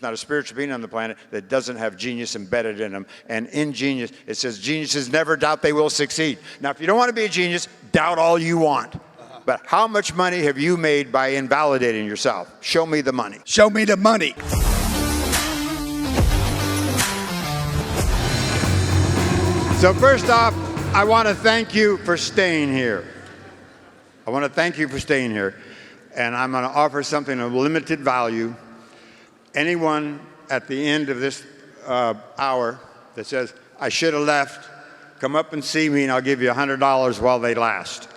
not a spiritual being on the planet that doesn't have genius embedded in them. And in genius, it says geniuses never doubt they will succeed. Now, if you don't want to be a genius, doubt all you want. But how much money have you made by invalidating yourself? Show me the money. Show me the money. So first off, I want to thank you for staying here. I want to thank you for staying here. And I'm going to offer something of limited value. Anyone at the end of this hour that says, I should have left, come up and see me and I'll give you $100 while they last.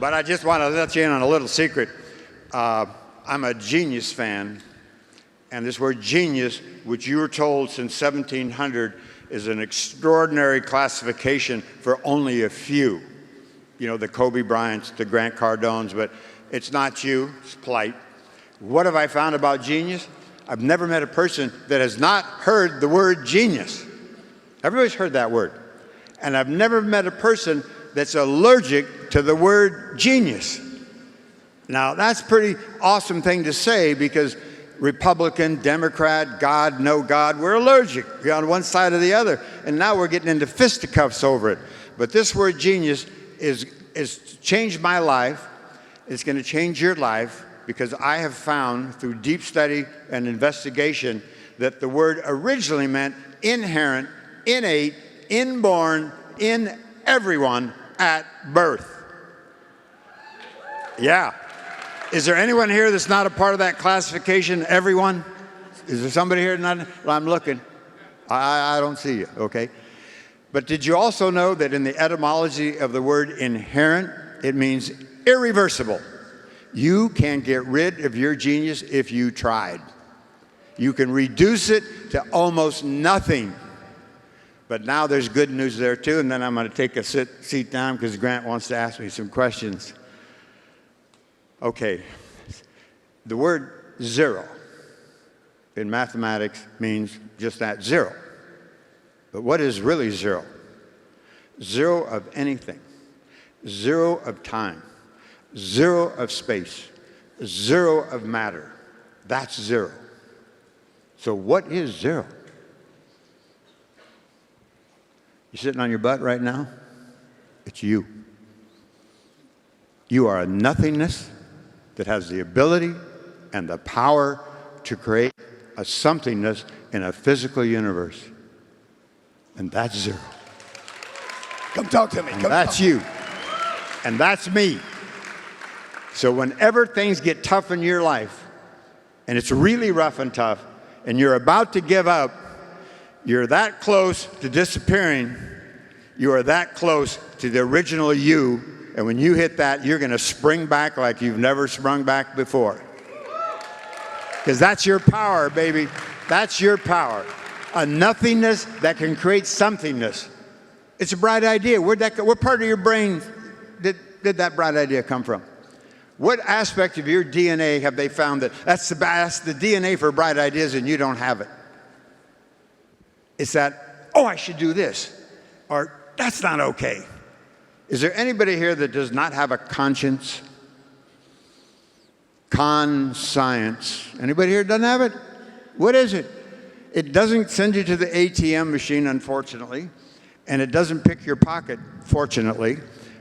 But I just want to let you in on a little secret. I'm a genius fan. And this word genius, which you were told since 1700, is an extraordinary classification for only a few. You know, the Kobe Bryants, the Grant Cardones, but it's not you, it's polite. What have I found about genius? I've never met a person that has not heard the word genius. Everybody's heard that word. And I've never met a person that's allergic to the word genius. Now, that's a pretty awesome thing to say because Republican, Democrat, God, no God, we're allergic. We're on one side or the other. And now we're getting into fisticuffs over it. But this word genius is changed my life. It's going to change your life because I have found through deep study and investigation that the word originally meant inherent, innate, inborn, in everyone at birth. Yeah. Is there anyone here that's not a part of that classification? Everyone? Is there somebody here? Well, I'm looking. I don't see you, okay? But did you also know that in the etymology of the word inherent, it means irreversible? You can get rid of your genius if you tried. You can reduce it to almost nothing. But now there's good news there too, and then I'm going to take a seat down because Grant wants to ask me some questions. Okay, the word zero in mathematics means just that, zero. But what is really zero? Zero of anything, zero of time, zero of space, zero of matter. That's zero. So what is zero? You sitting on your butt right now? It's you. You are a nothingness that has the ability and the power to create a somethingness in a physical universe. And that's zero. Come talk to me. And that's you. And that's me. So whenever things get tough in your life, and it's really rough and tough, and you're about to give up, you're that close to disappearing, you are that close to the original you, and when you hit that, you're going to spring back like you've never sprung back before. Because that's your power, baby. That's your power. A nothingness that can create somethingness. It's a bright idea. What part of your brain did that bright idea come from? What aspect of your DNA have they found that's the DNA for bright ideas and you don't have it? It's that, oh, I should do this, or that's not okay. Is there anybody here that does not have a conscience? Conscience. Anybody here doesn't have it? What is it? It doesn't send you to the ATM machine, unfortunately, and it doesn't pick your pocket, fortunately.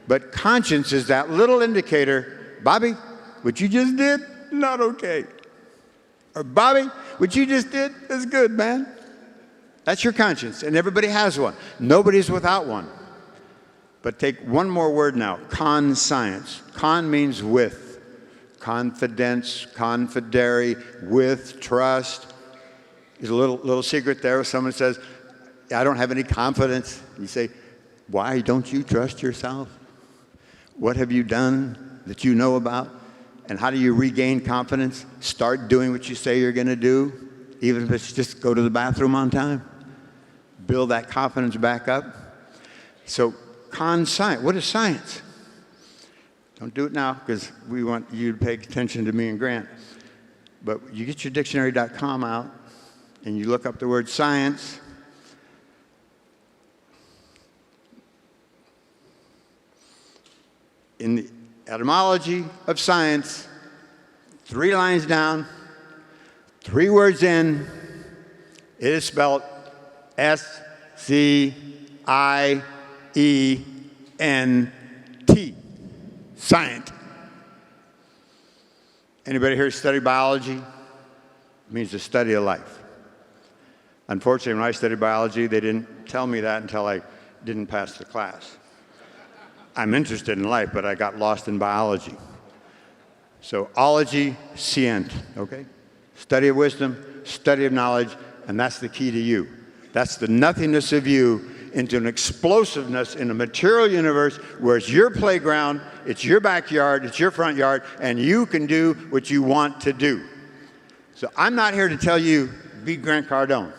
But conscience is that little indicator, Bobby, what you just did, not okay. Or Bobby, what you just did is good, man. That's your conscience, and everybody has one. Nobody's without one. But take one more word now, conscience. Con means with. Confidence, confidere, with, trust. There's a little secret there. Someone says, I don't have any confidence. You say, why don't you trust yourself? What have you done that you know about? And how do you regain confidence? Start doing what you say you're going to do, even if it's just go to the bathroom on time. Build that confidence back up. So, science. What is science? Don't do it now because we want you to pay attention to me and Grant. But you get your dictionary.com out and you look up the word science. In the etymology of science, 3 lines down, 3 words in, it is spelled S-C-I-E-N-T. Science. Anybody here study biology? It means the study of life. Unfortunately, when I studied biology, they didn't tell me that until I didn't pass the class. I'm interested in life, but I got lost in biology. So, ology, scient, okay? Study of wisdom, study of knowledge, and that's the key to you. That's the nothingness of you into an explosiveness in a material universe where it's your playground, it's your backyard, it's your front yard, and you can do what you want to do. So I'm not here to tell you, be Grant Cardone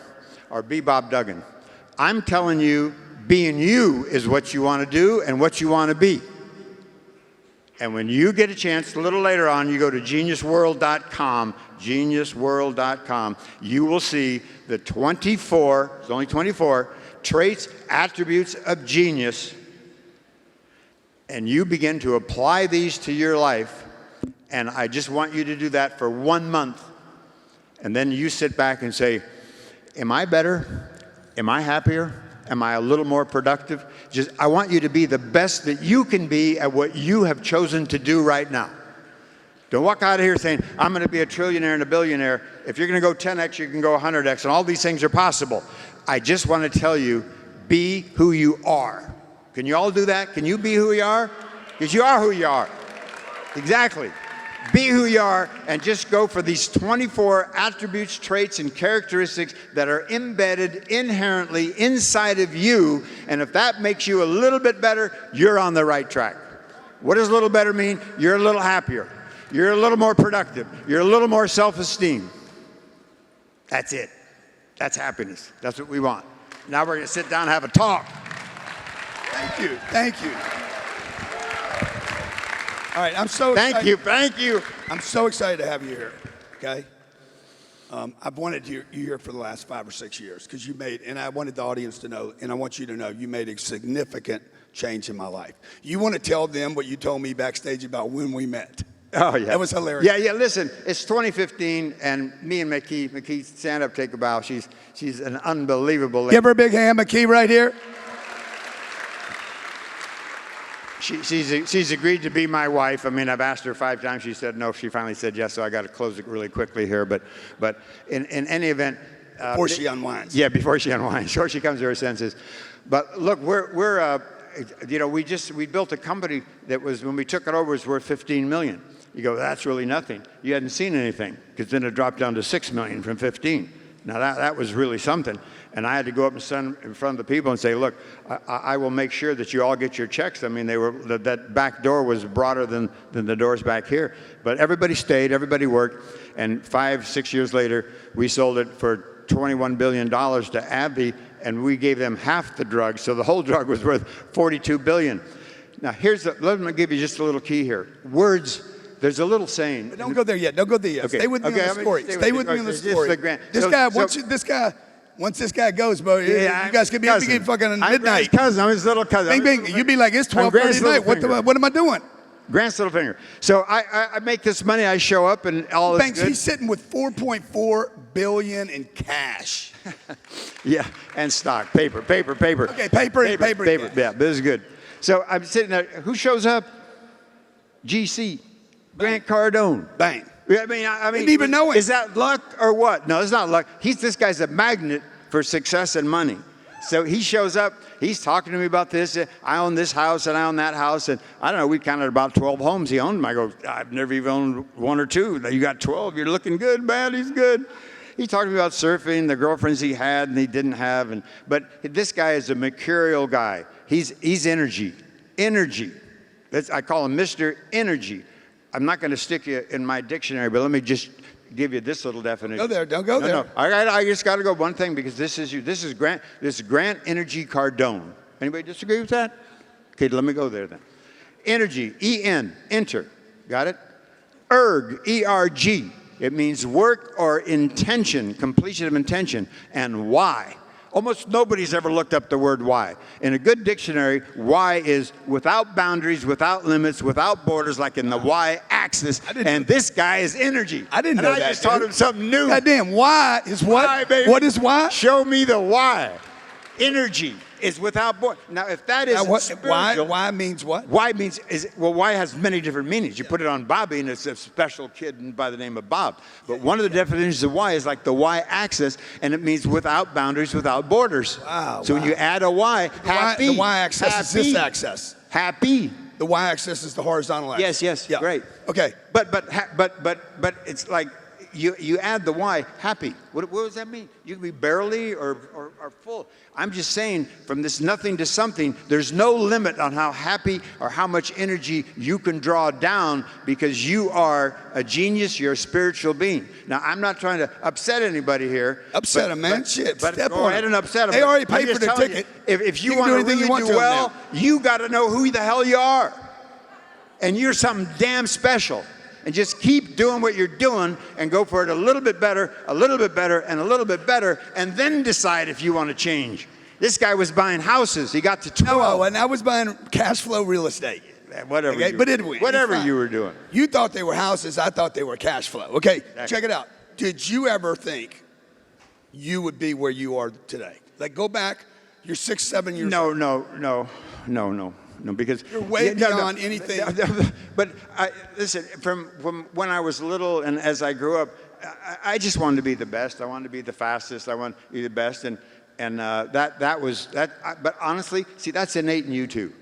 or be Bob Duggan. I'm telling you, being you is what you want to do and what you want to be. And when you get a chance, a little later on, you go to geniusworld.com, geniusworld.com, you will see the 24, it's only 24, traits, attributes of genius, and you begin to apply these to your life, and I just want you to do that for 1 month, and then you sit back and say, am I better? Am I happier? Am I a little more productive? I want you to be the best that you can be at what you have chosen to do right now. Don't walk out of here saying, I'm going to be a trillionaire and a billionaire. If you're going to go 10x, you can go 100x, and all these things are possible. I just want to tell you, be who you are. Can you all do that? Can you be who you are? Because you are who you are. Exactly. Be who you are, and just go for these 24 attributes, traits, and characteristics that are embedded inherently inside of you, and if that makes you a little bit better, you're on the right track. What does a little better mean? You're a little happier. You're a little more productive. You're a little more self-esteem. That's it. That's happiness. That's what we want. Now we're going to sit down and have a talk. Thank you. Thank you. All right, I'm so excited. Thank you. I'm so excited to have you here, okay? I've wanted you here for the last 5 or 6 years because you made, and I wanted the audience to know, and I want you to know, you made a significant change in my life. You want to tell them what you told me backstage about when we met. Oh, yeah. That was hilarious. Yeah, listen, it's 2015, and me and McKee, stand up, take a bow. She's an unbelievable lady. Give her a big hand, McKee, right here. She's agreed to be my wife. I mean, I've asked her 5 times. She said no. She finally said yes, so I got to close it really quickly here. But in any event... Before she unwinds. Yeah, before she unwinds. Before she comes to her senses. But look, we built a company that was, when we took it over, was worth $15 million. You go, that's really nothing. You hadn't seen anything, because then it dropped down to $6 million from 15. Now that was really something. And I had to go up and stand in front of the people and say, look, I will make sure that you all get your checks. I mean, that back door was broader than the doors back here. But everybody stayed, everybody worked. And 5-6 years later, we sold it for $21 billion to AbbVie, and we gave them half the drug. So the whole drug was worth $42 billion. Now let me give you just a little key here. Words. There's a little saying. But don't go there yet. Don't go there yet. Okay. Stay with me on the story. Stay with me on the story. Once this guy goes, bro, you guys could be fucking midnight. I'm his little cousin. Bing, bing. You'd be like, it's 12:30 night. What am I doing? Grant's little finger. So I make this money. I show up and all this. Banks, he's sitting with $4.4 billion in cash. Yeah, and stock, paper. Okay, paper. Yeah, this is good. So I'm sitting there. Who shows up? GC. Grant Cardone. Bang. I mean, didn't even know it. Is that luck or what? No, it's not luck. This guy's a magnet for success and money. So he shows up. He's talking to me about this. I own this house and I own that house, and I don't know. We counted about 12 homes he owned. I go, I've never even owned 1 or 2. You got 12. You're looking good, man. He's good. He talked to me about surfing, the girlfriends he had and he didn't have, but this guy is a mercurial guy. He's energy. I call him Mr. Energy. I'm not going to stick you in my dictionary, but let me just give you this little definition. Go there. Don't go there. No. I just got to go one thing, because this is you. This is Grant Energy Cardone. Anybody disagree with that? Okay, let me go there then. Energy, E-N, enter. Got it? Erg, E-R-G. It means work or intention, completion of intention. And why? Almost nobody's ever looked up the word why. In a good dictionary, why is without boundaries, without limits, without borders, like in the y-axis. And this guy is energy. I didn't know that. I just taught him something new. Goddamn, why is what? Why, baby? What is why? Show me the why. Energy is without borders. Now, if that is spiritual, why means what? why means why has many different meanings. You put it on Bobby, and it's a special kid by the name of Bob. But one of the definitions of why is like the y-axis, and it means without boundaries, without borders. Wow. So when you add a y, happy. The y-axis is this axis. Happy. The y-axis is the horizontal axis. Yes. Yeah. Great. Okay. But it's like you add the y, happy. What does that mean? You can be barely or full. I'm just saying, from this nothing to something, there's no limit on how happy or how much energy you can draw down, because you are a genius, you're a spiritual being. Now, I'm not trying to upset anybody here. Upset them, man. Shit. But Step go on ahead it. and upset them. They already paid for the ticket. If you can want do to anything really you want do to well, them you got to know who the hell you are. And you're something damn special. And just keep doing what you're doing and go for it a little bit better, and a little bit better, and then decide if you want to change. This guy was buying houses. He got to 12. No, and I was buying cash flow real estate. Whatever, Okay, you, but anyway, whatever you were doing. You thought they were houses. I thought they were cash flow. Okay, check it out. Did you ever think you would be where you are today? Like, go back. You're 6, 7 years old. No, because you're way beyond anything. But listen, from when I was little and as I grew up, I just wanted to be the best. I wanted to be the fastest. I wanted to be the best, and that was that. But honestly, see, that's innate in you too.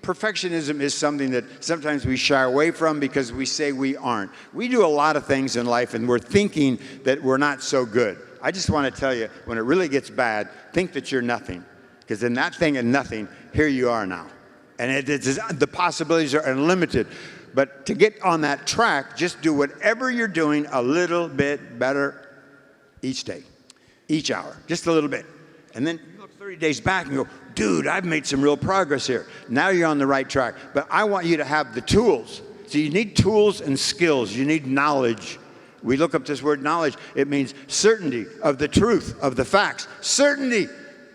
Perfectionism is something that sometimes we shy away from because we say we aren't. We do a lot of things in life, and we're thinking that we're not so good. I just want to tell you, when it really gets bad, think that you're nothing. Because in that thing and nothing, here you are now. And the possibilities are unlimited. But to get on that track, just do whatever you're doing a little bit better each day, each hour, just a little bit. And then you look 30 days back and go, dude, I've made some real progress here. Now you're on the right track. But I want you to have the tools. So you need tools and skills. You need knowledge. We look up this word knowledge. It means certainty of the truth, of the facts. Certainty.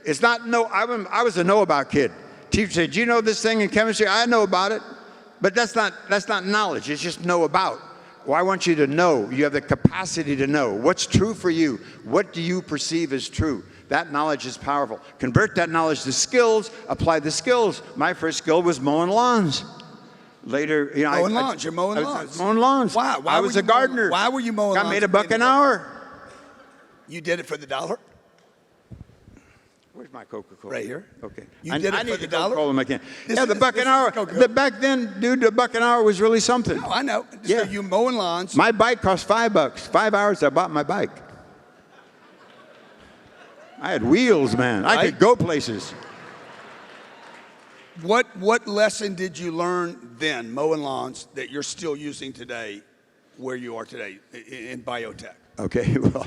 It's not no. I was a know about kid. Teacher said, "Do you know this thing in chemistry?" I know about it, but that's not knowledge. It's just know about. Well, I want you to know. You have the capacity to know what's true for you. What do you perceive as true? That knowledge is powerful. Convert that knowledge to skills. Apply the skills. My first skill was mowing lawns. Later, mowing lawns. You're mowing lawns. I was mowing lawns. Why? I was a gardener. Why were you mowing lawns? I made $1 an hour. You did it for the dollar? Where's my Coca-Cola? Right here. Okay. You did it for the dollar? Coca-Cola can. Yeah, the $1 an hour. Back then, dude, the $1 an hour was really something. No, I know. Yeah. So you mowing lawns. My bike cost $5. 5 hours, I bought my bike. I had wheels, man. I could go places. What lesson did you learn then, mowing lawns, that you're still using today, where you are today in biotech? Okay, well,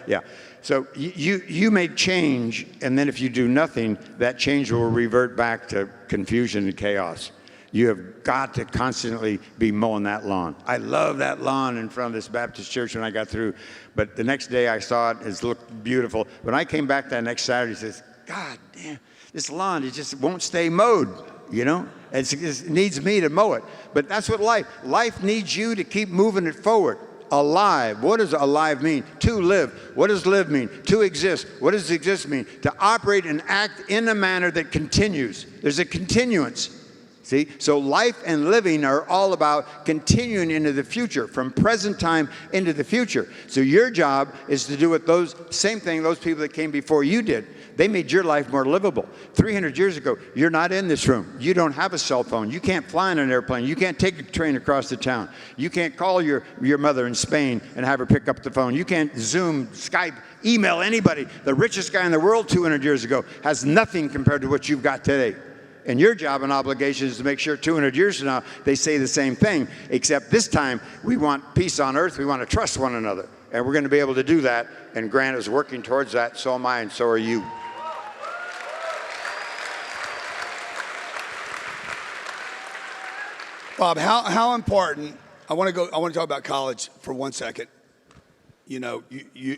yeah. So you may change, and then if you do nothing, that change will revert back to confusion and chaos. You have got to constantly be mowing that lawn. I love that lawn in front of this Baptist church when I got through, but the next day I saw it, it looked beautiful. When I came back that next Saturday, I said, God damn, this lawn, it just won't stay mowed, you know? It needs me to mow it. But that's what life needs you to keep moving it forward. Alive. What does alive mean? To live. What does live mean? To exist. What does exist mean? To operate and act in a manner that continues. There's a continuance. See? So life and living are all about continuing into the future, from present time into the future. So your job is to do what same thing those people that came before you did. They made your life more livable. 300 years ago, you're not in this room. You don't have a cell phone. You can't fly in an airplane. You can't take a train across the town. You can't call your mother in Spain and have her pick up the phone. You can't Zoom, Skype, email anybody. The richest guy in the world 200 years ago has nothing compared to what you've got today. And your job and obligation is to make sure 200 years from now they say the same thing, except this time we want peace on earth. We want to trust one another. And we're going to be able to do that. And Grant is working towards that. So am I, and so are you. Bob, how important? I want to talk about college for 1 second. You know,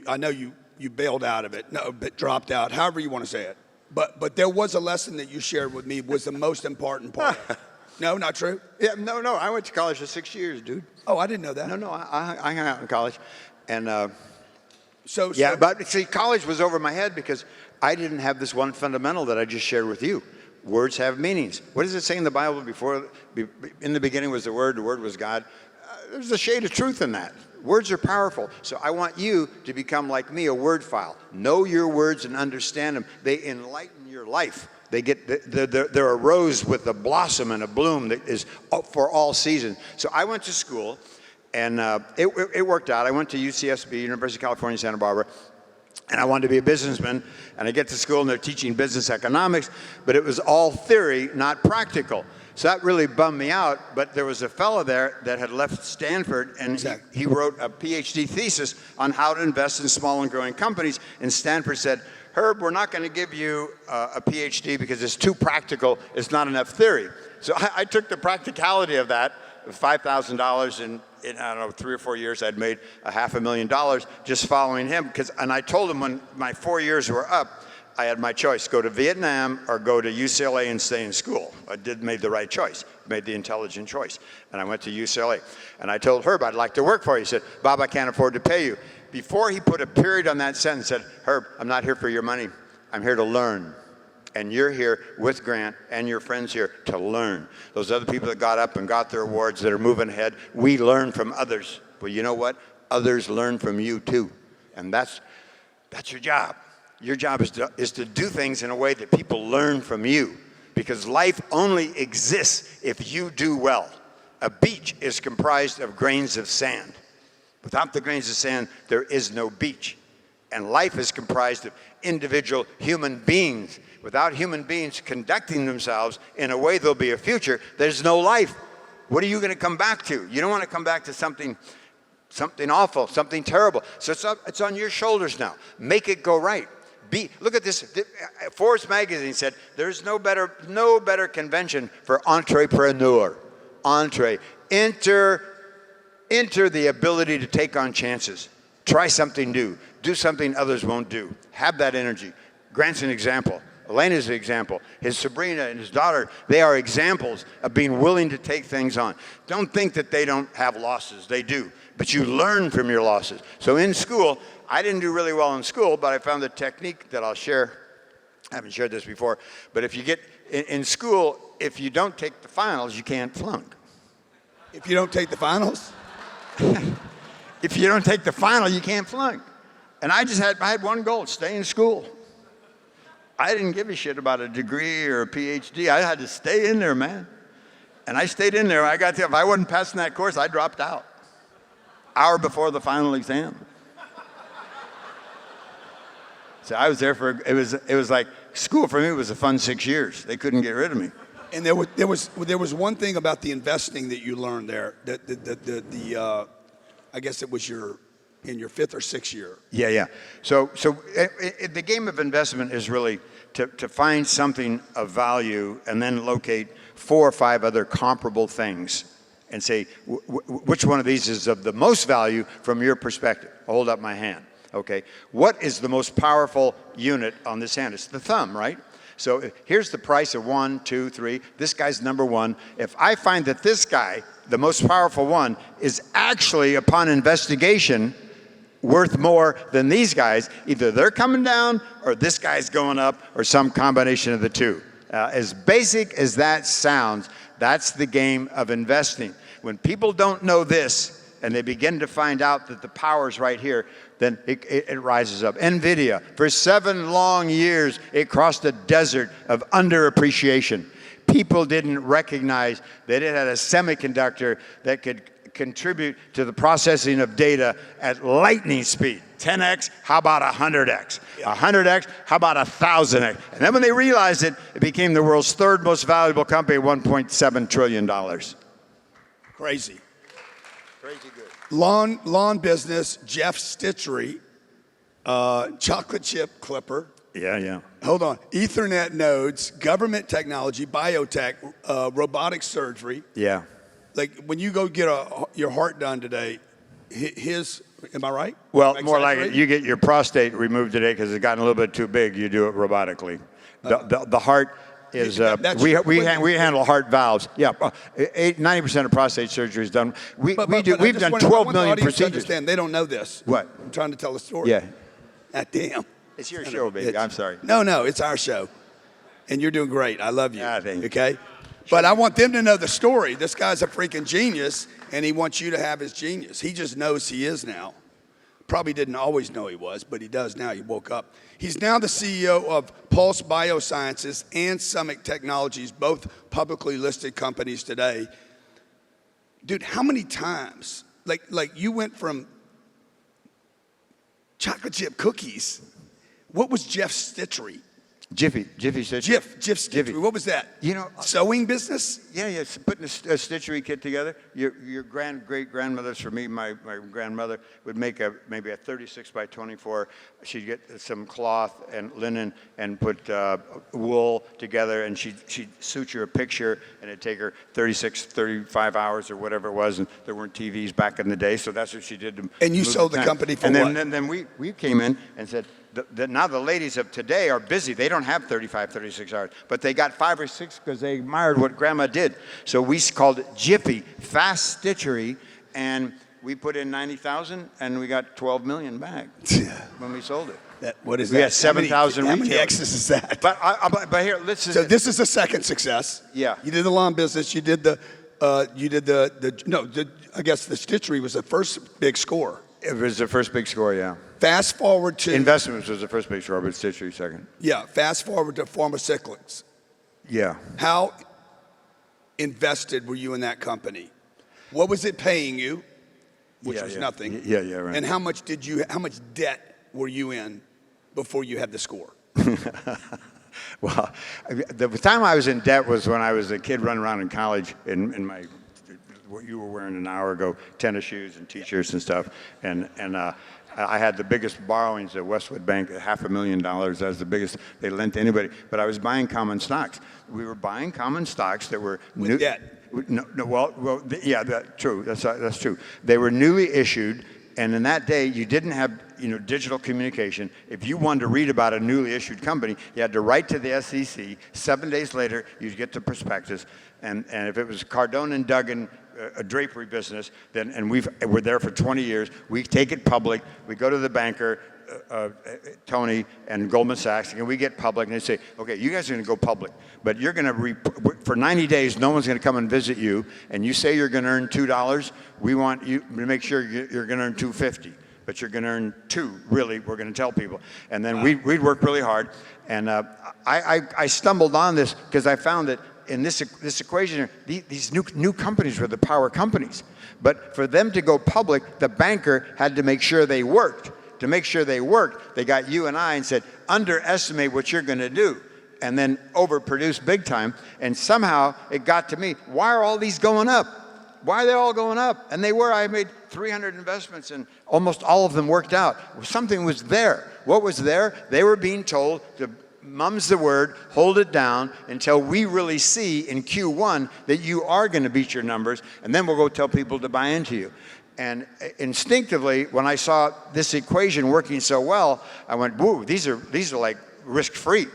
I know you you bailed out of it, no, but dropped out, however you want to say it. But there was a lesson that you shared with me was the most important part of it. No, not true? Yeah, no, I went to college for 6 years, dude. Oh, I didn't know that. No, I hung out in college. And So but see, college was over my head because I didn't have this one fundamental that I just shared with you. Words have meanings. What does it say in the Bible? In the beginning was the Word was God. There's a shade of truth in that. Words are powerful. So I want you to become like me, a word file. Know your words and understand them. They enlighten your life. They're a rose with a blossom and a bloom that is for all seasons. So I went to school, and it worked out. I went to UCSB, University of California, Santa Barbara, and I wanted to be a businessman. And I get to school, and they're teaching business economics, but it was all theory, not practical. So that really bummed me out, but there was a fellow there that had left Stanford, and he wrote a PhD thesis on how to invest in small and growing companies, and Stanford said, Herb, we're not going to give you a PhD because it's too practical, it's not enough theory. So I took the practicality of that, $5,000 in I don't know, 3 or 4 years, I'd made $500,000 just following him, and I told him when my 4 years were up, I had my choice, go to Vietnam or go to UCLA and stay in school. I made the right choice, made the intelligent choice. And I went to UCLA. And I told Herb, I'd like to work for you. He said, Bob, I can't afford to pay you. Before he put a period on that sentence, said, Herb, I'm not here for your money. I'm here to learn. And you're here with Grant and your friends here to learn. Those other people that got up and got their awards that are moving ahead, we learn from others. Well, you know what? Others learn from you too. And that's your job. Your job is to do things in a way that people learn from you, because life only exists if you do well. A beach is comprised of grains of sand. Without the grains of sand, there is no beach. And life is comprised of individual human beings. Without human beings conducting themselves in a way there'll be a future, there's no life. What are you going to come back to? You don't want to come back to something awful, something terrible. So it's on your shoulders now. Make it go right. Look at this. Forbes magazine said there's no better convention for entrepreneur. Enter the ability to take on chances. Try something new. Do something others won't do. Have that energy. Grant's an example. Elena's an example. His Sabrina and his daughter, they are examples of being willing to take things on. Don't think that they don't have losses. They do. But you learn from your losses. So in school, I didn't do really well in school, but I found a technique that I'll share. I haven't shared this before. But if you get in school, if you don't take the finals, you can't flunk. If you don't take the finals? If you don't take the final, you can't flunk. And I had one goal, stay in school. I didn't give a shit about a degree or a PhD. I had to stay in there, man. And I stayed in there. If I wasn't passing that course, I dropped out. Hour before the final exam. So I was there it was like school for me was a fun 6 years. They couldn't get rid of me. And there was one thing about the investing that you learned there. I guess it was in your 5th or 6th year. Yeah. So the game of investment is really to find something of value and then locate 4 or 5 other comparable things and say which one of these is of the most value from your perspective. I'll hold up my hand. Okay. What is the most powerful unit on this hand? It's the thumb, right? So here's the price of 1, 2, 3. This guy's number 1. If I find that this guy, the most powerful one, is actually, upon investigation, worth more than these guys, either they're coming down or this guy's going up or some combination of the two. As basic as that sounds, that's the game of investing. When people don't know this and they begin to find out that the power's right here, then it rises up. NVIDIA, for 7 long years, it crossed a desert of underappreciation. People didn't recognize that it had a semiconductor that could contribute to the processing of data at lightning speed. 10x, how about 100x? 100x, how about 1,000x? And then when they realized it, it became the world's 3rd most valuable company at $1.7 trillion. Crazy. Crazy good. Lawn business, Jeff Stitchery, chocolate chip clipper. Yeah. Hold on. Ethernet nodes, government technology, biotech, robotic surgery. Yeah. Like when you go get your heart done today, am I right? Well, Am I more like it, exaggerating? you get your prostate removed today because it's gotten a little bit too big. You do it robotically. The heart is we handle heart valves. Yeah, 90% of prostate surgery is done. We've done 12 million procedures. Understand, they don't know this. What? I'm trying to tell a story. Yeah. Ah, damn. It's your show, baby. I'm sorry. No, it's our show, and you're doing great. I love you. Thank you. Okay, but I want them to know the story. This guy's a freaking genius, and he wants you to have his genius. He just knows he is now. Probably didn't always know he was, but he does now. He woke up. He's now the CEO of Pulse Biosciences and Summit Technologies, both publicly listed companies today. Dude, how many times? Like you went from chocolate chip cookies. What was Jeff's Stitchery? Jiffy Stitchery. Jif Stitchery. What was that? You know, sewing business? Yeah, it's putting a stitchery kit together. Your great-grandmothers, for me, my grandmother would make maybe a 36 by 24. She'd get some cloth and linen and put wool together, and she'd suture a picture, and it'd take her 36, 35 hours or whatever it was, and there weren't TVs back in the day, so that's what she did. And you sold the company for what? And then we came in and said, now the ladies of today are busy. They don't have 35, 36 hours, but they got 5 or 6 because they admired what Grandma did. So we called it Jiffy, Fast Stitchery, and we put in 90,000, and we got 12 million back when we sold it. What is we that? We had 7,000 How many X's is that? But here, listen. So this is the second success. Yeah. You did the lawn business. You did I guess the Stitchery was the first big score. It was the first big score, yeah. Fast forward to Investments was the first big score, but Stitchery second. Yeah. Fast forward to Pharmacyclics. Yeah. How invested were you in that company? What was it paying you? Which was nothing. Yeah, right. And how much debt were you in before you had the score? Well, the time I was in debt was when I was a kid running around in college in my, what you were wearing an hour ago, tennis shoes and t-shirts and stuff. And I had the biggest borrowings at Westwood Bank, $500,000. That was the biggest they lent to anybody. But I was buying common stocks. We were buying common stocks that were with debt. Yeah, that's true. That's true. They were newly issued, and in that day, you didn't have digital communication. If you wanted to read about a newly issued company, you had to write to the SEC. 7 days later, you'd get the prospectus, and if it was Cardone and Duggan, a drapery business, and we're there for 20 years. We take it public. We go to the banker, Tony and Goldman Sachs, and we get public, and they say, okay, you guys are going to go public, but you're going to, for 90 days, no one's going to come and visit you, and you say you're going to earn $2. We want you to make sure you're going to earn $2.50, but you're going to earn $2, really, we're going to tell people. And then we'd work really hard, and I stumbled on this because I found that in this equation, these new companies were the power companies. But for them to go public, the banker had to make sure they worked. To make sure they worked, they got you and I and said, underestimate what you're going to do, and then overproduce big time. And somehow it got to me, why are all these going up? Why are they all going up? And they were. I made 300 investments, and almost all of them worked out. Something was there. What was there? They were being told to mum's the word, hold it down until we really see in Q1 that you are going to beat your numbers, and then we'll go tell people to buy into you. And instinctively, when I saw this equation working so well, I went, whoa, these are like risk-free.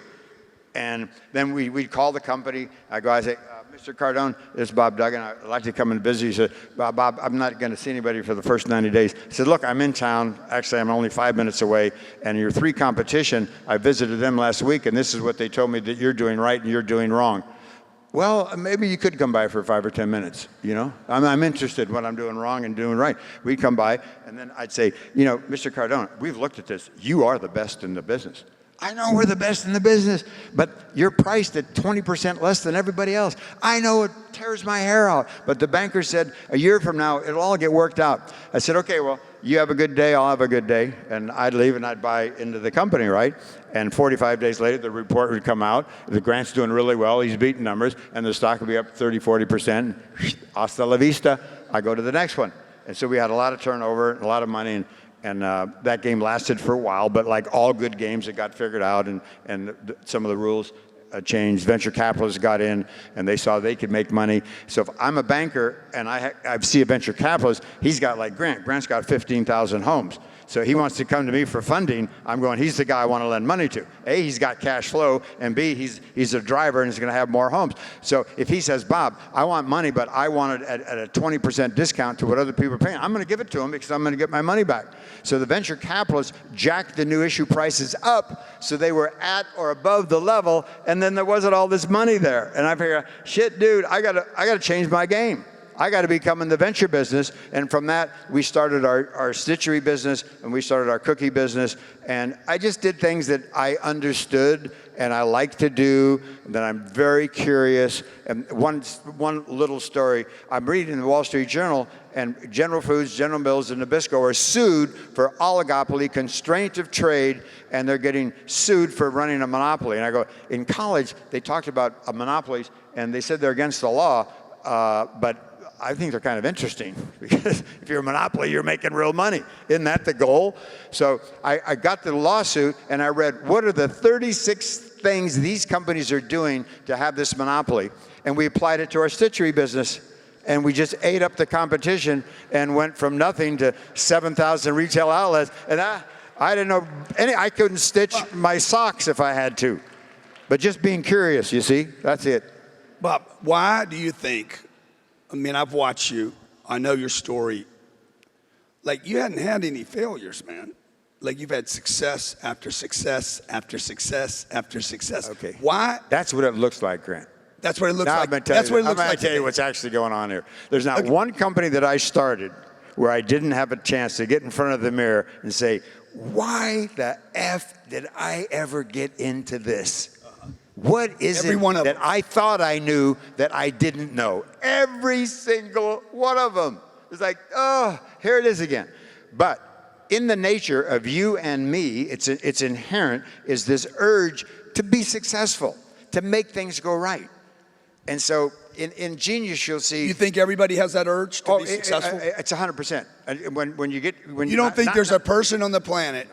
And then we'd call the company. I say, Mr. Cardone, this is Bob Duggan. I'd like to come and visit. He said, Bob, I'm not going to see anybody for the first 90 days. I said, look, I'm in town. Actually, I'm only 5 minutes away. And your 3 competition, I visited them last week, and this is what they told me that you're doing right and you're doing wrong. Well, maybe you could come by for 5 or 10 minutes, I'm interested in what I'm doing wrong and doing right. We'd come by, and then I'd say, Mr. Cardone, we've looked at this. You are the best in the business. I know we're the best in the business, but you're priced at 20% less than everybody else. I know it tears my hair out, but the banker said a year from now, it'll all get worked out. I said, okay, well, you have a good day, I'll have a good day. And I'd leave and I'd buy into the company, right? And 45 days later, the report would come out. The Grant's doing really well, he's beating numbers, and the stock would be up 30, 40%. Hasta la vista, I go to the next one. And so we had a lot of turnover, and a lot of money, and that game lasted for a while, but like all good games, it got figured out, and some of the rules. changed. Venture capitalists got in, and they saw they could make money. So if I'm a banker and I see a venture capitalist, he's got like Grant. Grant's got 15,000 homes. So he wants to come to me for funding. I'm going, he's the guy I want to lend money to. A, he's got cash flow, and B, he's a driver and he's going to have more homes. So if he says, Bob, I want money, but I want it at a 20% discount to what other people are paying, I'm going to give it to him because I'm going to get my money back. So the venture capitalists jacked the new issue prices up so they were at or above the level, and then there wasn't all this money there. And I figured, shit, dude, I gotta change my game. I got to become in the venture business, and from that, we started our stitchery business, and we started our cookie business, and I just did things that I understood and I like to do, and that I'm very curious. And one little story, I'm reading the Wall Street Journal, and General Foods, General Mills, and Nabisco are sued for oligopoly, constraint of trade, and they're getting sued for running a monopoly. And I go, in college, they talked about monopolies, and they said they're against the law, but I think they're kind of interesting because if you're a monopoly, you're making real money. Isn't that the goal? So I got the lawsuit and I read, what are the 36 things these companies are doing to have this monopoly? And we applied it to our stitchery business. And we just ate up the competition and went from nothing to 7,000 retail outlets. And I didn't know I couldn't stitch my socks if I had to. But just being curious, you see, that's it. Bob, why do you think, I mean, I've watched you. I know your story. Like, you hadn't had any failures, man. Like, you've had success after success after success after success. Okay. Why? That's what it looks like, Grant. That's what it looks Now like. I'm That's what it looks going like. to tell you what's actually going on here. There's not one company that I started where I didn't have a chance to get in front of the mirror and say, why the F did I ever get into this? What is it that I thought I knew that I didn't know? Every single one of them. It's like, oh, here it is again. But in the nature of you and me, it's inherent, is this urge to be successful, to make things go right. And so in genius, you'll see. You think everybody has that urge to be successful? It's 100%. When you don't think there's a person on the planet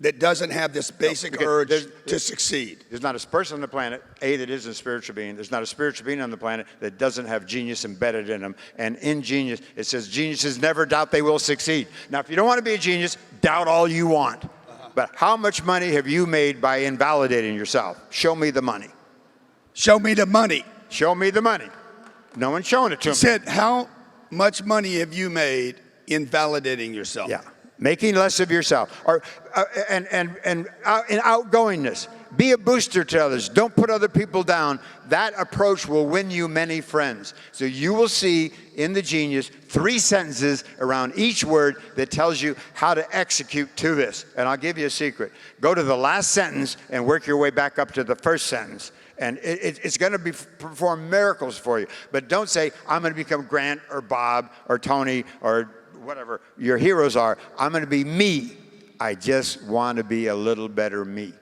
that doesn't have this basic urge to succeed? There's not a person on the planet, that isn't a spiritual being. There's not a spiritual being on the planet that doesn't have genius embedded in them. And in genius, it says geniuses never doubt they will succeed. Now, if you don't want to be a genius, doubt all you want. But how much money have you made by invalidating yourself? Show me the money. Show me the money. Show me the money. No one's showing it to me. He said, how much money have you made invalidating yourself? Yeah. Making less of yourself, or in outgoingness. Be a booster to others. Don't put other people down. That approach will win you many friends. So you will see in the genius 3 sentences around each word that tells you how to execute to this. And I'll give you a secret. Go to the last sentence and work your way back up to the first sentence. And it's going to perform miracles for you. But don't say, I'm going to become Grant or Bob or Tony or whatever your heroes are. I'm going to be me. I just want to be a little better me.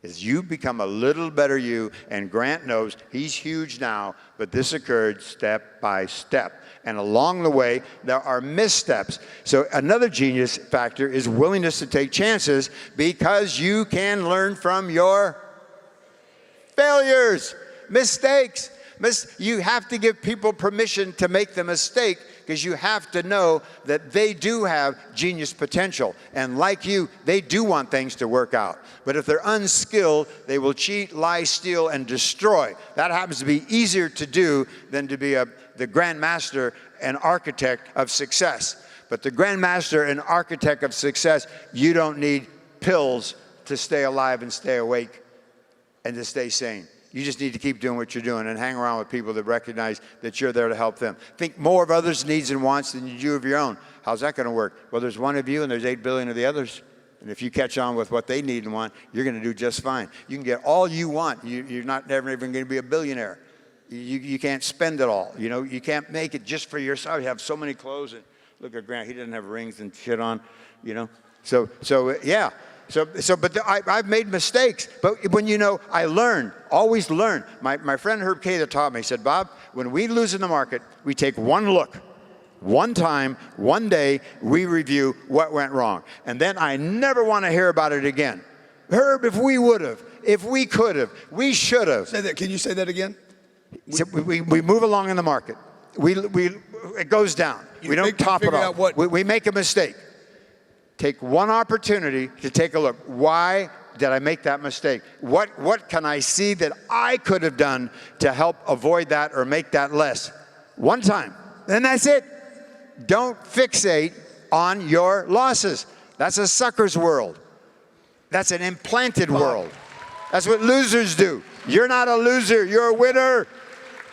As you become a little better you, and Grant knows he's huge now, but this occurred step by step. And along the way, there are missteps. So another genius factor is willingness to take chances because you can learn from your failures, mistakes. You have to give people permission to make the mistake because you have to know that they do have genius potential. And like you, they do want things to work out. But if they're unskilled, they will cheat, lie, steal, and destroy. That happens to be easier to do than to be the grandmaster and architect of success. But the grandmaster and architect of success, you don't need pills to stay alive and stay awake and to stay sane. You just need to keep doing what you're doing and hang around with people that recognize that you're there to help them. Think more of others' needs and wants than you do of your own. How's that going to work? Well, there's one of you and there's 8 billion of the others. And if you catch on with what they need and want, you're going to do just fine. You can get all you want. You're not never even going to be a billionaire. You can't spend it all. You know, you can't make it just for yourself. You have so many clothes. And look at Grant. He doesn't have rings and shit on, you know. So yeah. But I've made mistakes. But when I learn, always learn. My friend Herb K. that taught me, he said, Bob, when we lose in the market, we take one look, one time, one day, we review what went wrong. And then I never want to hear about it again. Herb, if we would have. if we could have, we should have. Say that. Can you say that again? So we move along in the market. It goes down. We don't top it off. We make a mistake. Take one opportunity to take a look. Why did I make that mistake? What can I see that I could have done to help avoid that or make that less? One time. Then that's it. Don't fixate on your losses. That's a sucker's world. That's an implanted world. That's what losers do. You're not a loser. You're a winner.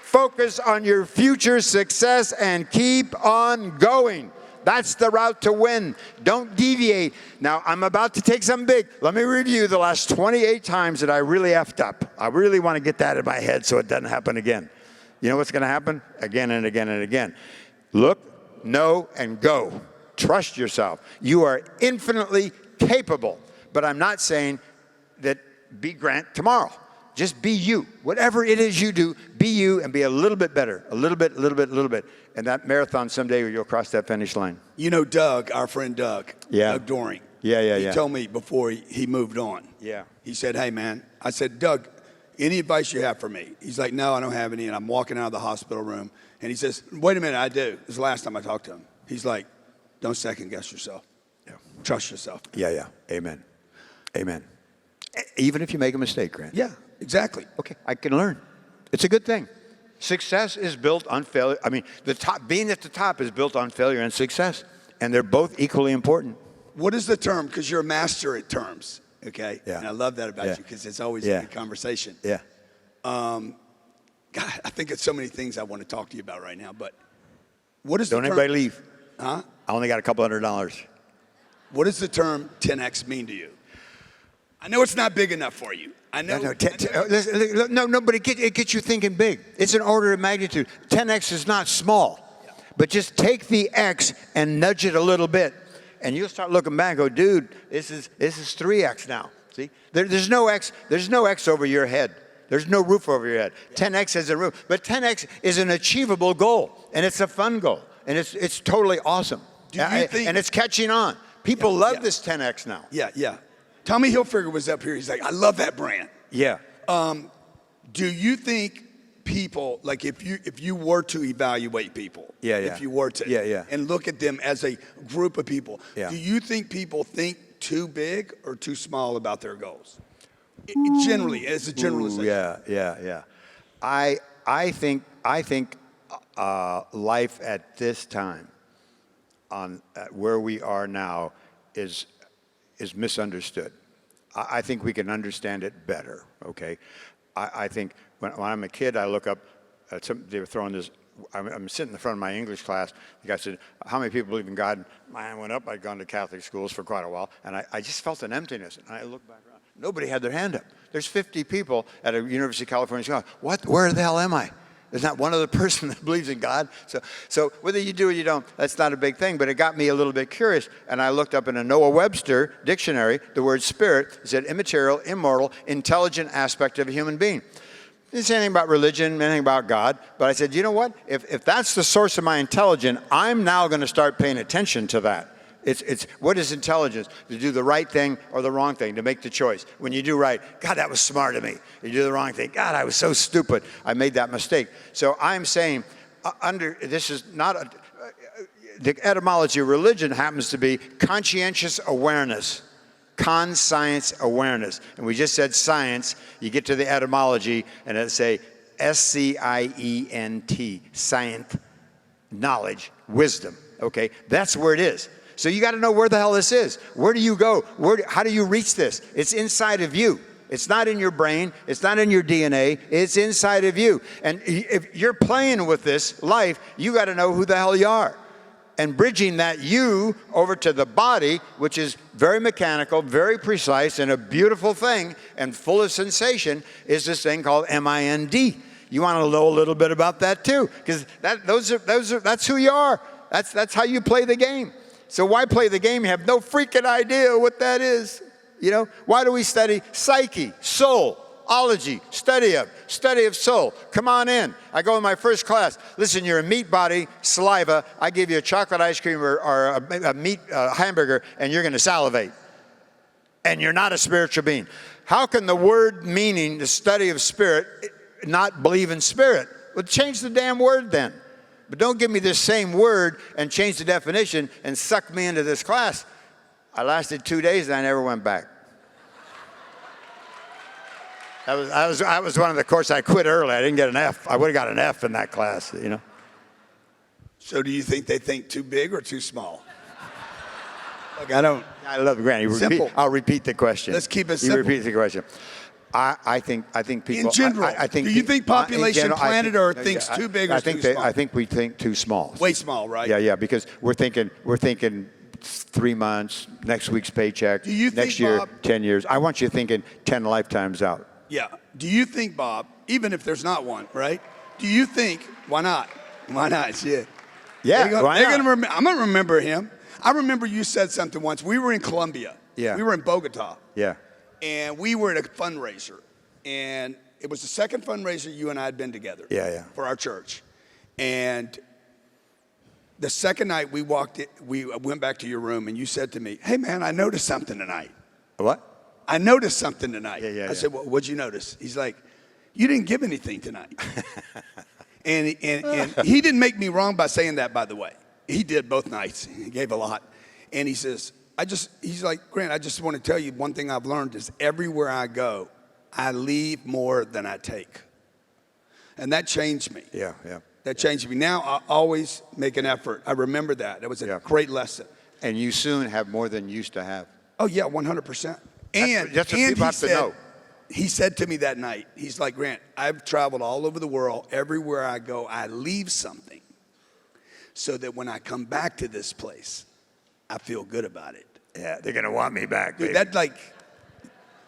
Focus on your future success and keep on going. That's the route to win. Don't deviate. Now, I'm about to take something big. Let me review the last 28 times that I really effed up. I really want to get that in my head so it doesn't happen again. You know what's going to happen? Again and again and again. Look, know, and go. Trust yourself. You are infinitely capable. But I'm not saying that be Grant tomorrow. Just be you. Whatever it is you do, be you and be a little bit better. A little bit, a little bit, a little bit. And that marathon, someday you'll cross that finish line. You know Doug, our friend Doug. Yeah. Doug Doring. Yeah. He told me before he moved on. Yeah. He said, hey, man. I said, Doug, any advice you have for me? He's like, no, I don't have any. And I'm walking out of the hospital room. And he says, wait a minute, I do. This is the last time I talked to him. He's like, don't second guess yourself. Yeah. Trust yourself. Yeah. Amen. Amen. Even if you make a mistake, Grant. Yeah, exactly. Okay, I can learn. It's a good thing. Success is built on failure. I mean, being at the top is built on failure and success. And they're both equally important. What is the term? Because you're a master at terms, okay? Yeah. And I love that about you because it's always a good conversation. Yeah. God, I think it's so many things I want to talk to you about right now, but what is the term? Don't anybody leave. Huh? I only got a couple $100. What does the term 10X mean to you? I know it's not big enough for you. I know. No, but it gets you thinking big. It's an order of magnitude. 10X is not small. Yeah. But just take the X and nudge it a little bit, and you'll start looking back and go, dude, this is 3X now. See? There's no X over your head. There's no roof over your head. 10X is a roof. But 10X is an achievable goal, and it's a fun goal, and it's totally awesome. And it's catching on. People love this 10X now. Yeah. Tommy Hilfiger was up here. He's like, I love that brand. Yeah. Do you think people, like if you were to evaluate people, if you were to, and look at them as a group of people, do you think people think too big or too small about their goals? Generally, as a generalization. Yeah. I think life at this time, on where we are now, is misunderstood. I think we can understand it better, okay? I think when I'm a kid, I look up, they were throwing this, I'm sitting in the front of my English class, the guy said, how many people believe in God? My hand went up, I'd gone to Catholic schools for quite a while, and I just felt an emptiness, and I looked back around. Nobody had their hand up. There's 50 people at a University of California Chicago. Where the hell am I? There's not one other person that believes in God. So whether you do or you don't, that's not a big thing. But it got me a little bit curious. And I looked up in a Noah Webster dictionary, the word spirit. It said immaterial, immortal, intelligent aspect of a human being. Didn't say anything about religion, anything about God. But I said, you know what? If that's the source of my intelligence, I'm now going to start paying attention to that. It's what is intelligence? To do the right thing or the wrong thing, to make the choice. When you do right, God, that was smart of me. You do the wrong thing, God, I was so stupid. I made that mistake. So I'm saying, this is not the etymology of religion happens to be conscientious awareness, conscience awareness. And we just said science. You get to the etymology, and it'll say SCIENT, science, knowledge, wisdom. Okay, that's where it is. So you got to know where the hell this is. Where do you go? How do you reach this? It's inside of you. It's not in your brain. It's not in your DNA. It's inside of you. And if you're playing with this life, you got to know who the hell you are. And bridging that you over to the body, which is very mechanical, very precise, and a beautiful thing, and full of sensation, is this thing called MIND. You want to know a little bit about that too, because that's who you are. That's how you play the game. So why play the game? You have no freaking idea what that is. You know, why do we study psyche, soul, ology, study of soul? Come on in. I go in my first class. Listen, you're a meat body, saliva. I give you a chocolate ice cream or a meat hamburger, and you're going to salivate. And you're not a spiritual being. how can the word meaning, the study of spirit, not believe in spirit? Well, change the damn word then. But don't give me this same word and change the definition and suck me into this class. I lasted 2 days and I never went back. I was one of the course I quit early. I didn't get an F. I would have got an F in that class, you know. So do you think they think too big or too small? Look, I love Grant. Simple. I'll repeat the question. Let's keep it simple. You repeat the question. I think people. In general, I think do you think population general, planet Earth thinks too big or too small? I think we think too small. Way small, right? Yeah, because we're thinking 3 months, next week's paycheck, Do you next think, year, Bob, 10 years. I want you thinking 10 lifetimes out. Yeah. Do you think, Bob, even if there's not one, right? Do you think, why not? Why not? Yeah. Yeah, why not? I'm going to remember him. I remember you said something once. We were in Colombia. Yeah. We were in Bogota. Yeah. And we were at a fundraiser. And it was the second fundraiser you and I had been together. Yeah. For our church. And the second night we went back to your room and you said to me, hey, man, I noticed something tonight. What? I noticed something tonight. Yeah. I said, well, what'd you notice? He's like, you didn't give anything tonight. and he didn't make me wrong by saying that, by the way. He did both nights. He gave a lot. And he says, he's like, Grant, I just want to tell you one thing I've learned is everywhere I go, I leave more than I take. And that changed me. Yeah. That changed me. Now I always make an effort. I remember that. It was a great lesson. And you soon have more than you used to have. Oh, yeah, 100%. That's what people have to know. He said to me that night, he's like, Grant, I've traveled all over the world. Everywhere I go, I leave something so that when I come back to this place, I feel good about it. Yeah, they're going to want me back, Dude, baby.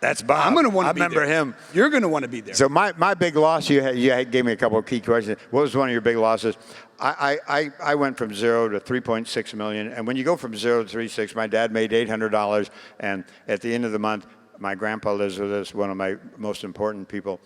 That's Bob. I'm going to want to be there. I remember him. You're going to want to be there. So my big loss, you gave me a couple of key questions. What was one of your big losses? I went from 0 to 3.6 million. And when you go from 0 to 3.6, my dad made $800. And at the end of the month, my grandpa lives with us, one of my most important people.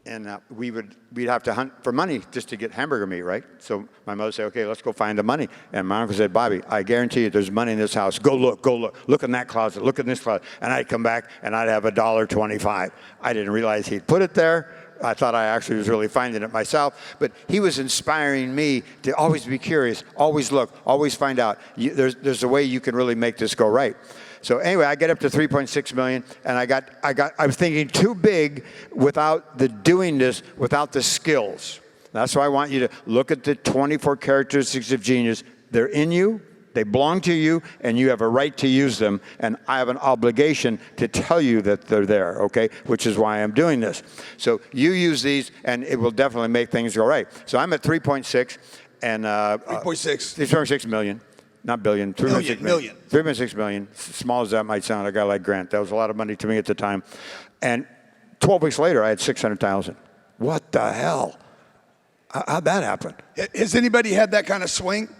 And we'd have to hunt for money just to get hamburger meat, right? So my mother said, okay, let's go find the money. And my uncle said, Bobby, I guarantee you there's money in this house. Go look. Look in that closet. Look in this closet. And I'd come back and I'd have $1.25. I didn't realize he'd put it there. I thought I actually was really finding it myself. But he was inspiring me to always be curious, always look, always find out. There's a way you can really make this go right. So anyway, I get up to 3.6 million, and I was thinking too big without the doing this, without the skills. That's why I want you to look at the 24 characteristics of genius. They're in you, they belong to you, and you have a right to use them. And I have an obligation to tell you that they're there, okay? Which is why I'm doing this. So you use these, and it will definitely make things go right. So I'm at 3.6, and 3.6 million. Not billion, 3.6 million. 3.6 million. Small as that might sound, a guy like Grant. That was a lot of money to me at the time. And 12 weeks later, I had 600,000. What the hell? How'd that happen? Has anybody had that kind of swing?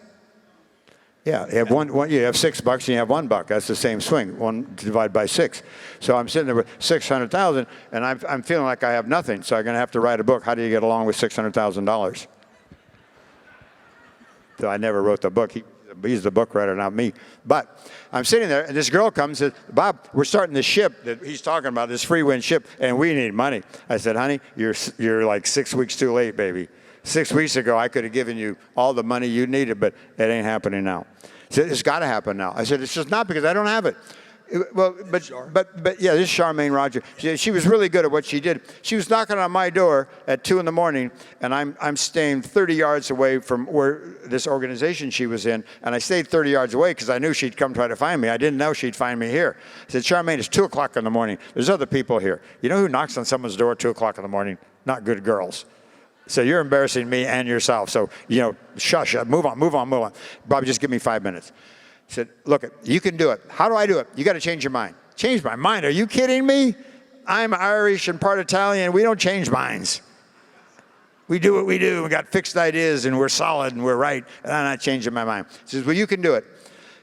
Yeah, you have you have $6 and you have $1. That's the same swing. 1 divided by 6. So I'm sitting there with 600,000, and I'm feeling like I have nothing. So I'm going to have to write a book. How do you get along with $600,000? So I never wrote the book. He's the book writer, not me. But I'm sitting there, and this girl comes and says, Bob, we're starting this ship that he's talking about, this free wind ship, and we need money. I said, honey, you're like 6 weeks too late, baby. 6 weeks ago, I could have given you all the money you needed, but it ain't happening now. She said, it's got to happen now. I said, it's just not because I don't have it. Well, but yeah, this is Charmaine Roger. She was really good at what she did. She was knocking on my door at 2 in the morning, and I'm staying 30 yards away from where this organization she was in, and I stayed 30 yards away because I knew she'd come try to find me. I didn't know she'd find me here. I said, Charmaine, it's 2 o'clock in the morning. There's other people here. You know who knocks on someone's door at 2 o'clock in the morning? Not good girls. So you're embarrassing me and yourself. So, shush, move on. Bobby, just give me 5 minutes. I said, look, you can do it. How do I do it? You got to change your mind. Change my mind? Are you kidding me? I'm Irish and part Italian. We don't change minds. We do what we do. We got fixed ideas, and we're solid, and we're right, and I'm not changing my mind. He says, well, you can do it.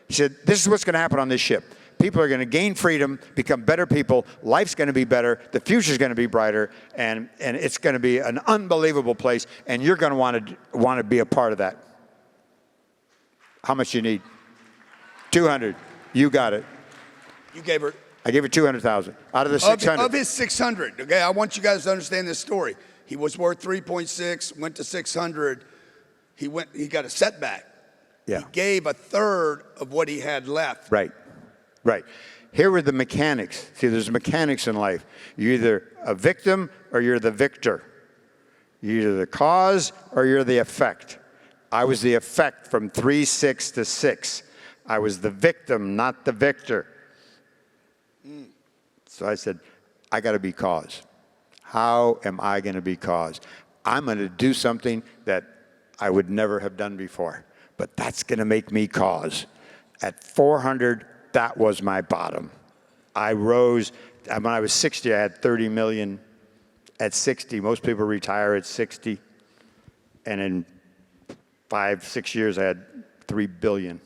He said, this is what's going to happen on this ship. People are going to gain freedom, become better people. Life's going to be better. The future's going to be brighter, and it's going to be an unbelievable place, and you're going to want to be a part of that. How much you need? 200. You got it. You gave her. I gave it 200,000 out of the 600. Of his 600, okay? I want you guys to understand this story. He was worth 3.6, went to 600. He got a setback. Yeah. He gave a third of what he had left. Right. Here were the mechanics. See, there's mechanics in life. You're either a victim or you're the victor. You're either the cause or you're the effect. I was the effect from 3-6 to 6. I was the victim, not the victor. So I said, I got to be cause. How am I going to be cause? I'm going to do something that I would never have done before, but that's going to make me cause. At 400, that was my bottom. I rose. When I was 60, I had 30 million. At 60, most people retire at 60. And in 5-6 years, I had 3 billion.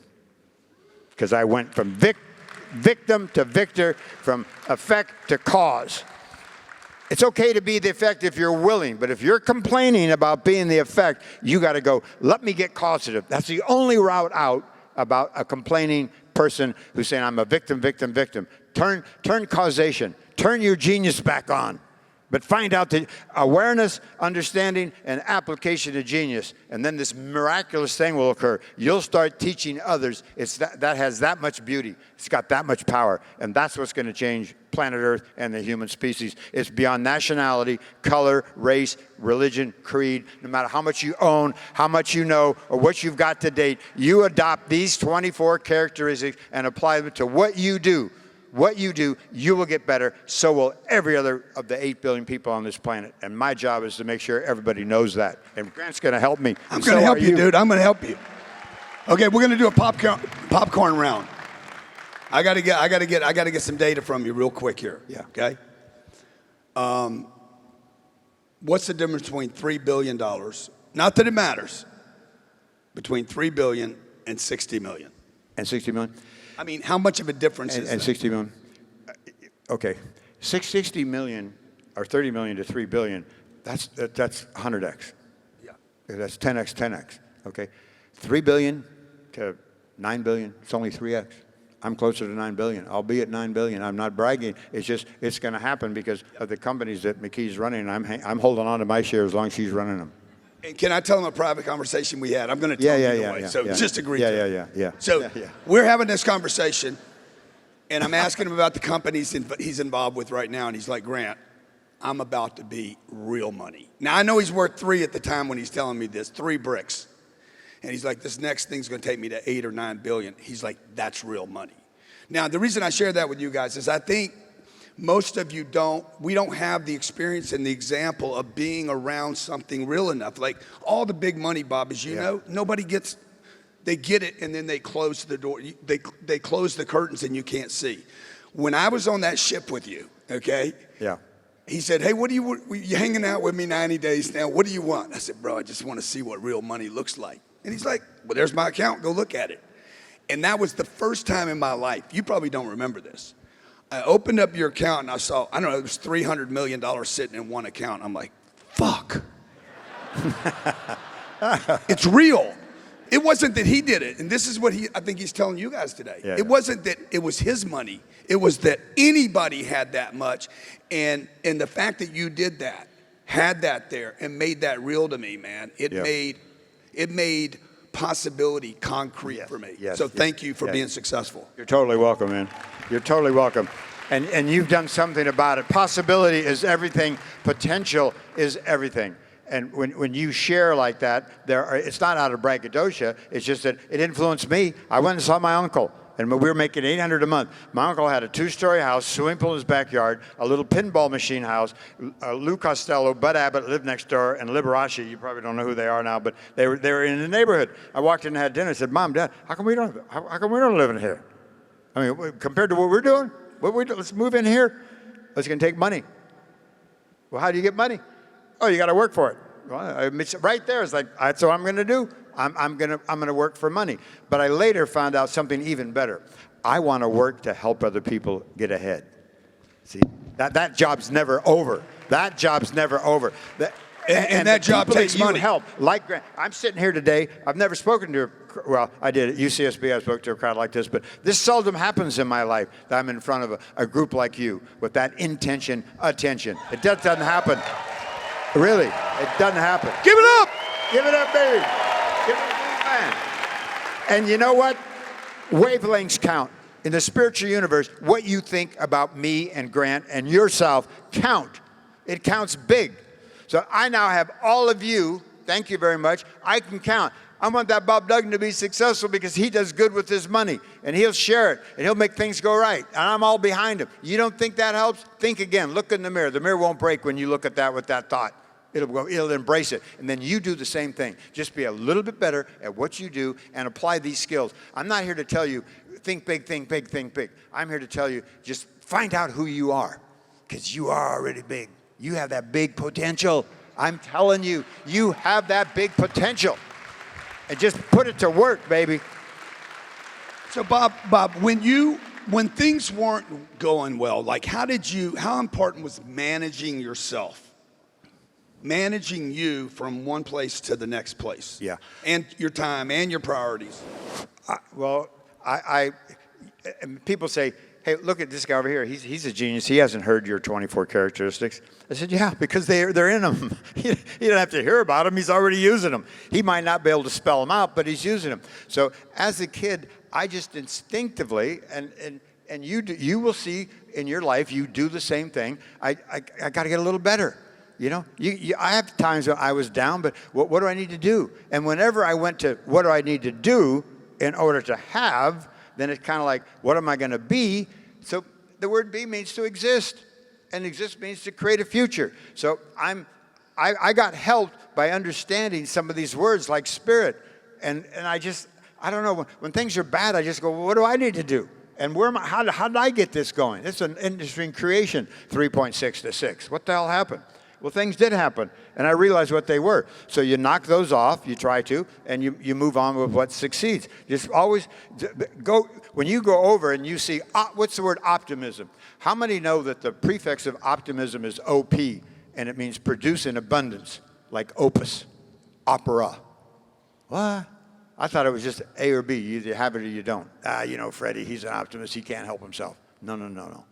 Because I went from victim to victor, from effect to cause. It's okay to be the effect if you're willing, but if you're complaining about being the effect, you got to go, let me get causative. That's the only route out about a complaining person who's saying, I'm a victim, victim, victim. Turn causation. Turn your genius back on. But find out the awareness, understanding, and application of genius. And then this miraculous thing will occur. You'll start teaching others. That has that much beauty. It's got that much power. And that's what's going to change planet Earth and the human species. It's beyond nationality, color, race, religion, creed. No matter how much you own, how much you know, or what you've got to date, you adopt these 24 characteristics and apply them to what you do. What you do, you will get better. So will every other of the 8 billion people on this planet. And my job is to make sure everybody knows that. And Grant's going to help me. I'm going to help you, dude. I'm going to help you. Okay, we're going to do a popcorn round. I got to get some data from you real quick here. Yeah. Okay. What's the difference between $3 billion? Not that it matters. Between $3 billion and $60 million. And 60 million? I mean, how much of a difference is that? And 60 million. Okay. 60 million or 30 million to 3 billion, that's 100x. Yeah. That's 10x, 10x. Okay. 3 billion to 9 billion, it's only 3x. I'm closer to 9 billion. I'll be at 9 billion. I'm not bragging. It's just, it's going to happen because of the companies that McKee's running. I'm holding on to my share as long as she's running them. And can I tell them a private conversation we had? I'm going to tell you the way. So just agree to it. Yeah. So we're having this conversation, and I'm asking him about the companies he's involved with right now, and he's like, Grant, I'm about to be real money. Now, I know he's worth 3 at the time when he's telling me this, 3 bricks. And he's like, this next thing's going to take me to 8 or 9 billion. He's like, that's real money. Now, the reason I share that with you guys is I think most of you we don't have the experience and the example of being around something real enough. Like all the big money, Bob, as you know, nobody gets, they get it and then they close the door. They close the curtains and you can't see. When I was on that ship with you, okay? Yeah. He said, hey, you're hanging out with me 90 days now. What do you want? I said, bro, I just want to see what real money looks like. And he's like, well, there's my account. Go look at it. And that was the first time in my life. You probably don't remember this. I opened up your account and I saw, I don't know, it was $300 million sitting in one account. I'm like, fuck. It's real. It wasn't that he did it. And this is what I think he's telling you guys today. It wasn't that it was his money. It was that anybody had that much. And the fact that you did that, had that there and made that real to me, man, it made possibility concrete for me. So thank you for being successful. You're totally welcome, man. You're totally welcome. And you've done something about it. Possibility is everything. Potential is everything. And when you share like that, it's not out of braggadocio. It's just that it influenced me. I went and saw my uncle, and we were making $800 a month. My uncle had a 2-story house, swimming pool in his backyard, a little pinball machine house. Lou Costello, Bud Abbott lived next door, and Liberace, you probably don't know who they are now, but they were in the neighborhood. I walked in and had dinner. I said, Mom, Dad, how come we don't live in here? I mean, compared to what we're doing, let's move in here. It's going to take money. Well, how do you get money? Oh, you got to work for it. Well, right there, it's like, that's what I'm going to do. I'm going to work for money. But I later found out something even better. I want to work to help other people get ahead. See, that job's never over. That job's never over. And that the job people takes that you money. help, like Grant. I'm sitting here today. I've never spoken to well, I did at UCSB. I spoke to a crowd like this, but this seldom happens in my life that I'm in front of a group like you with that intention, attention. It just doesn't happen. Really, it doesn't happen. Give it up. Give it up, baby. Give it up, man. And you know what? Wavelengths count. In the spiritual universe, what you think about me and Grant and yourself count. It counts big. So I now have all of you. Thank you very much. I can count. I want that Bob Duggan to be successful because he does good with his money, and he'll share it, and he'll make things go right, and I'm all behind him. You don't think that helps? Think again. Look in the mirror. The mirror won't break when you look at that with that thought. It'll embrace it, and then you do the same thing. Just be a little bit better at what you do and apply these skills. I'm not here to tell you, think big, think big, think big. I'm here to tell you, just find out who you are, because you are already big. You have that big potential. I'm telling you, you have that big potential. And just put it to work, baby. So Bob, when things weren't going well, like how important was managing yourself? Managing you from one place to the next place. Yeah. And your time and your priorities. And people say, hey, look at this guy over here. He's a genius. He hasn't heard your 24 characteristics. I said, yeah, because they're in him. You don't have to hear about them. He's already using them. He might not be able to spell them out, but he's using them. So as a kid, I just instinctively, and you will see in your life, you do the same thing. I got to get a little better. You know, I have times when I was down, but what do I need to do? And whenever I went to what do I need to do in order to have, then it's kind of like, what am I going to be? So the word be means to exist, and exist means to create a future. So I got helped by understanding some of these words like spirit, and I don't know, when things are bad, I just go, well, what do I need to do? And how did I get this going? It's an industry in creation, 3.6 to 6. What the hell happened? Well, things did happen, and I realized what they were. So you knock those off, you try to, and you move on with what succeeds. Just always go, when you go over and you see, what's the word optimism? How many know that the prefix of optimism is OP, and it means produce in abundance, like opus, opera? What? I thought it was just A or B. You either have it or you don't. You know, Freddie, he's an optimist. He can't help himself. No.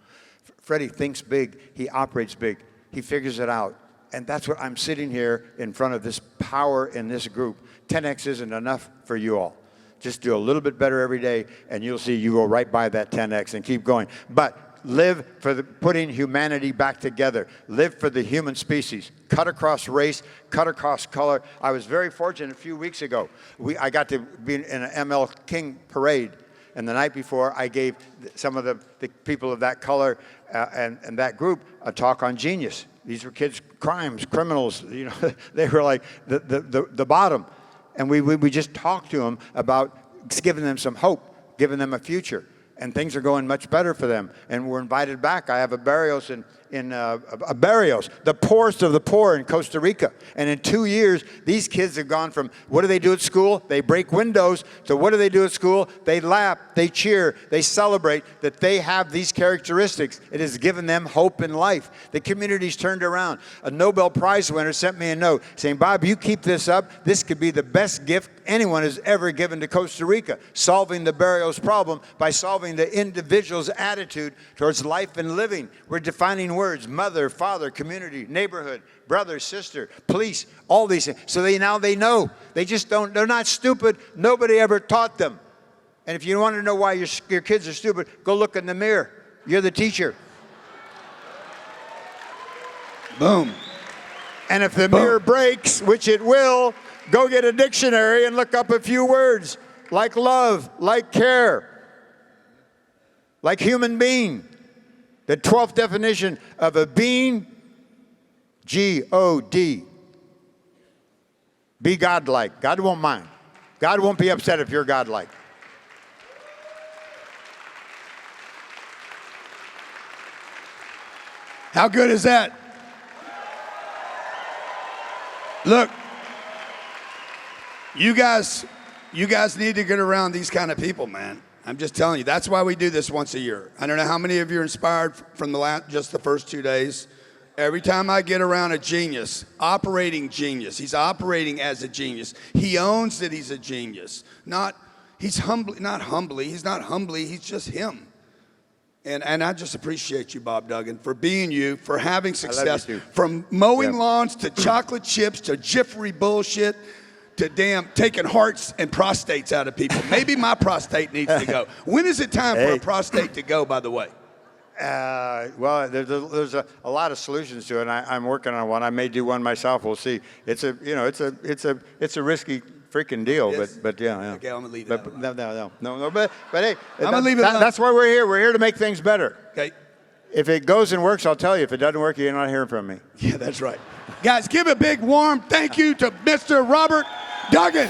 Freddie thinks big. He operates big. He figures it out. And that's what I'm sitting here in front of this power in this group. 10X isn't enough for you all. Just do a little bit better every day, and you'll see you go right by that 10X and keep going. But live for putting humanity back together. Live for the human species. Cut across race, cut across color. I was very fortunate a few weeks ago. I got to be in an ML King parade. And the night before, I gave some of the people of that color and that group a talk on genius. These were kids, criminals. You know, they were like the bottom, and we just talked to them about giving them some hope, giving them a future, and things are going much better for them. And we're invited back. I have a Barrios a Barrios, the poorest of the poor in Costa Rica. And in 2 years, these kids have gone from what do they do at school? They break windows. To what do they do at school? They laugh, they cheer, they celebrate that they have these characteristics. It has given them hope in life. The community's turned around. A Nobel Prize winner sent me a note saying, Bob, you keep this up. This could be the best gift anyone has ever given to Costa Rica, solving the Barrios problem by solving the individual's attitude towards life and living. We're defining words: mother, father, community, neighborhood, brother, sister, police, all these things. So they know. They just don't, they're not stupid. Nobody ever taught them. And if you want to know why your kids are stupid, go look in the mirror. You're the teacher. Boom. And if the mirror breaks, which it will, go get a dictionary and look up a few words like love, like care, like human being. The 12th definition of a being, G-O-D. Be godlike. God won't mind. God won't be upset if you're godlike. How good is that? Look, you guys need to get around these kind of people, man. I'm just telling you, that's why we do this once a year. I don't know how many of you are inspired from just the first 2 days. Every time I get around a genius, operating genius, he's operating as a genius. He owns that he's a genius. He's not humbly, he's just him. And I just appreciate you, Bob Duggan, for being you, for having success. From mowing lawns to chocolate chips to Jiffery bullshit to damn taking hearts and prostates out of people. Maybe my prostate needs to go. When is it time for a prostate to go, by the way? Well, there's a lot of solutions to it. And I'm working on one. I may do one myself. We'll see. It's a risky freaking deal. Yes. But yeah. Okay, I'm gonna leave that. No. But hey, I'm gonna leave it alone. That's why we're here. We're here to make things better. Okay. If it goes and works, I'll tell you. If it doesn't work, you're not hearing from me. Yeah, that's right. Guys, give a big warm thank you to Mr. Robert Duggan.